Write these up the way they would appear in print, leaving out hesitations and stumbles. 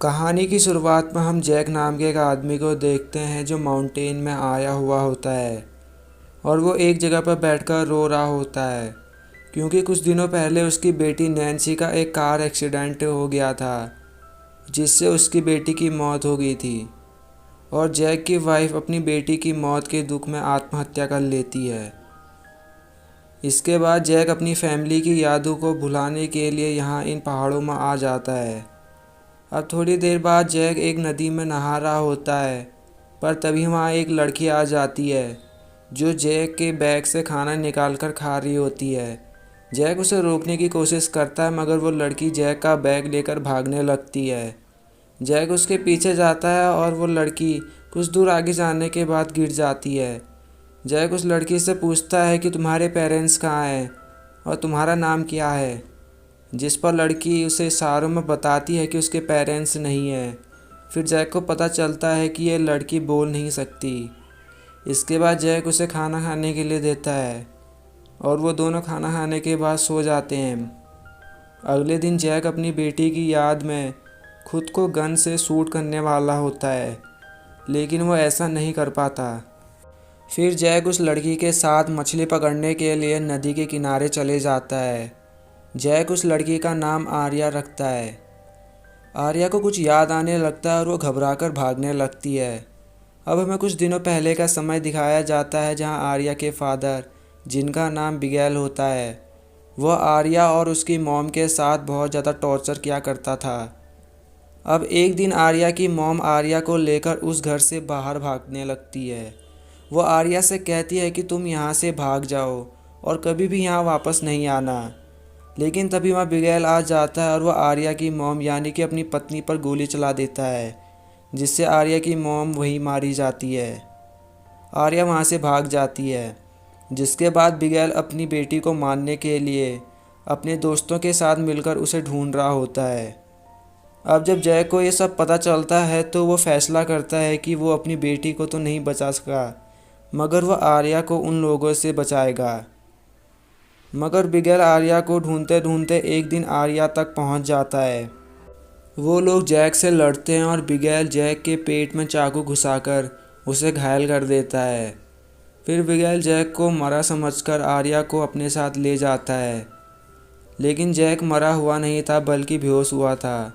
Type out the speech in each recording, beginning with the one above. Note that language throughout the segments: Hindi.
कहानी की शुरुआत में हम जैक नाम के एक आदमी को देखते हैं जो माउंटेन में आया हुआ होता है और वो एक जगह पर बैठकर रो रहा होता है क्योंकि कुछ दिनों पहले उसकी बेटी नैन्सी का एक कार एक्सीडेंट हो गया था जिससे उसकी बेटी की मौत हो गई थी। और जैक की वाइफ अपनी बेटी की मौत के दुख में आत्महत्या कर लेती है। इसके बाद जैक अपनी फैमिली की यादों को भुलाने के लिए यहाँ इन पहाड़ों में आ जाता है। अब थोड़ी देर बाद जैक एक नदी में नहा रहा होता है, पर तभी वहाँ एक लड़की आ जाती है जो जैक के बैग से खाना निकाल कर खा रही होती है। जैक उसे रोकने की कोशिश करता है मगर वो लड़की जैक का बैग लेकर भागने लगती है। जैक उसके पीछे जाता है और वो लड़की कुछ दूर आगे जाने के बाद गिर जाती है। जैक उस लड़की से पूछता है कि तुम्हारे पेरेंट्स कहाँ हैं और तुम्हारा नाम क्या है, जिस पर लड़की उसे इशारों में बताती है कि उसके पेरेंट्स नहीं है। फिर जैक को पता चलता है कि ये लड़की बोल नहीं सकती। इसके बाद जैक उसे खाना खाने के लिए देता है और वो दोनों खाना खाने के बाद सो जाते हैं। अगले दिन जैक अपनी बेटी की याद में खुद को गन से शूट करने वाला होता है, लेकिन वो ऐसा नहीं कर पाता। फिर जैक उस लड़की के साथ मछली पकड़ने के लिए नदी के किनारे चले जाता है। जैक उस लड़की का नाम आर्या रखता है। आर्या को कुछ याद आने लगता है और वो घबराकर भागने लगती है। अब हमें कुछ दिनों पहले का समय दिखाया जाता है जहां आर्या के फादर, जिनका नाम बिगैल होता है, वह आर्या और उसकी मॉम के साथ बहुत ज़्यादा टॉर्चर किया करता था। अब एक दिन आर्या की मॉम आर्या को लेकर उस घर से बाहर भागने लगती है। वो आर्या से कहती है कि तुम यहाँ से भाग जाओ और कभी भी यहाँ वापस नहीं आना। लेकिन तभी वहाँ बिगैल आ जाता है और वह आर्या की मॉम यानी कि अपनी पत्नी पर गोली चला देता है, जिससे आर्या की मॉम वहीं मारी जाती है। आर्या वहाँ से भाग जाती है, जिसके बाद बिगैल अपनी बेटी को मारने के लिए अपने दोस्तों के साथ मिलकर उसे ढूंढ रहा होता है। अब जब जैक को ये सब पता चलता है तो वो फैसला करता है कि वो अपनी बेटी को तो नहीं बचा सका, मगर वह आर्या को उन लोगों से बचाएगा। मगर बिगैल आर्या को ढूंढते ढूंढते एक दिन आर्या तक पहुंच जाता है। वो लोग जैक से लड़ते हैं और बिगैल जैक के पेट में चाकू घुसाकर उसे घायल कर देता है। फिर बिगैल जैक को मरा समझकर आर्या को अपने साथ ले जाता है, लेकिन जैक मरा हुआ नहीं था बल्कि बेहोश हुआ था।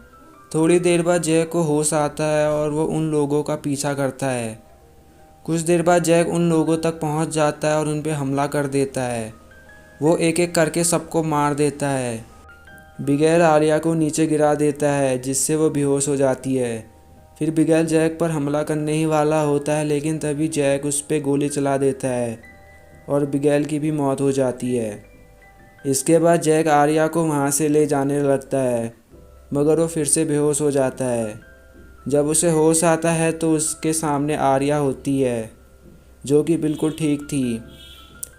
थोड़ी देर बाद जैक को होश आता है और वो उन लोगों का पीछा करता है। कुछ देर बाद जैक उन लोगों तक पहुंच जाता है और उन पर हमला कर देता है। वो एक एक करके सबको मार देता है। बिगैल आर्या को नीचे गिरा देता है, जिससे वो बेहोश हो जाती है। फिर बिगैल जैक पर हमला करने ही वाला होता है, लेकिन तभी जैक उस पर गोली चला देता है और बिगैल की भी मौत हो जाती है। इसके बाद जैक आर्या को वहाँ से ले जाने लगता है, मगर वो फिर से बेहोश हो जाता है। जब उसे होश आता है तो उसके सामने आर्या होती है, जो कि बिल्कुल ठीक थी।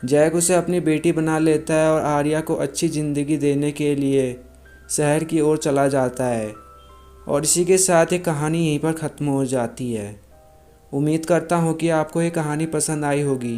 जैक उसे अपनी बेटी बना लेता है और आर्या को अच्छी ज़िंदगी देने के लिए शहर की ओर चला जाता है। और इसी के साथ ये कहानी यहीं पर ख़त्म हो जाती है। उम्मीद करता हूँ कि आपको ये कहानी पसंद आई होगी।